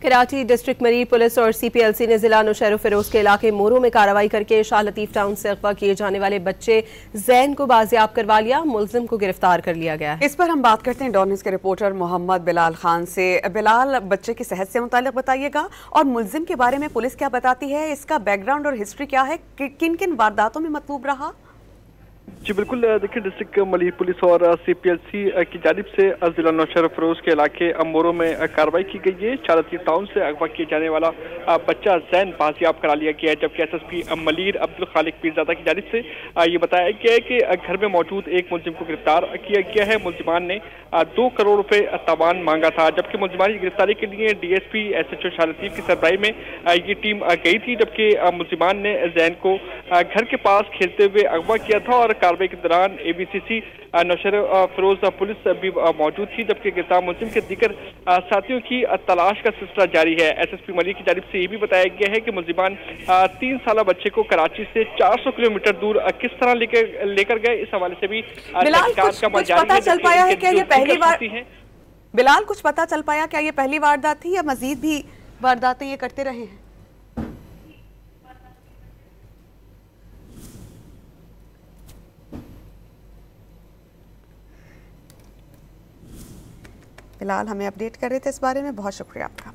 Karachi district मरीर police और CPLC ने जिला नौशहर फिरोज के इलाके मोरू में कार्रवाई करके शाह लतीफ टाउन से अगवा किए जाने वाले बच्चे जैन को बाजियाब करवा लिया। मुलजिम को गिरफ्तार कर लिया गया है। इस पर हम बात करते हैं डॉन न्यूज़ के रिपोर्टर मोहम्मद बिलाल खान से। बिलाल, बच्चे की सेहत से मुताल्लिक बताइएगा और मुलजिम के बारे में पुलिस क्या बताती है, इसका बैकग्राउंड और हिस्ट्री क्या है, किन किन वारदातों में मतलूब रहा? जी बिल्कुल, देखिए डिस्ट्रिक्ट मरीर पुलिस और CPLC की जानिब से जिला नौशहर फिरोज के इलाके मोरू में कार्रवाई की गई है। शाह लतीफ टाउन से अगवा किए जाने वाला बच्चा जैन बाजियाब करा लिया गया है, जबकि SSP मलीर अब्दुल खालिक पीरजादा की जानिब से ये बताया गया है कि घर में मौजूद एक मुलजिम को गिरफ्तार किया गया है। मुलजिमान ने 2 करोड़ रुपए तावान मांगा था, जबकि मुलजिमान की गिरफ्तारी के लिए DSP SHO शाह लतीफ की सरबराही में ये टीम गई थी, जबकि मुलजिमान ने जैन को घर के पास खेलते हुए अगवा किया था और कार्रवाई के दौरान ABCC नौशहर फिरोज पुलिस भी मौजूद थी, जबकि गिरफ्तार मुलजिम के दीगर साथियों की तलाश का सिलसिला जारी है। SSP मलिक की जानिब से ये भी बताया गया है कि मुलजिमान 3 साल बच्चे को कराची से 400 किलोमीटर दूर किस तरह लेकर गए, इस हवाले से भी बिलाल, कुछ पता चल पाया है क्या ये पहली बार? बिलाल, कुछ पता चल पाया क्या ये पहली वारदात थी या मजीद भी वारदातें ये करते रहे हैं? फिलहाल हमें अपडेट कर रहे थे इस बारे में, बहुत शुक्रिया आपका।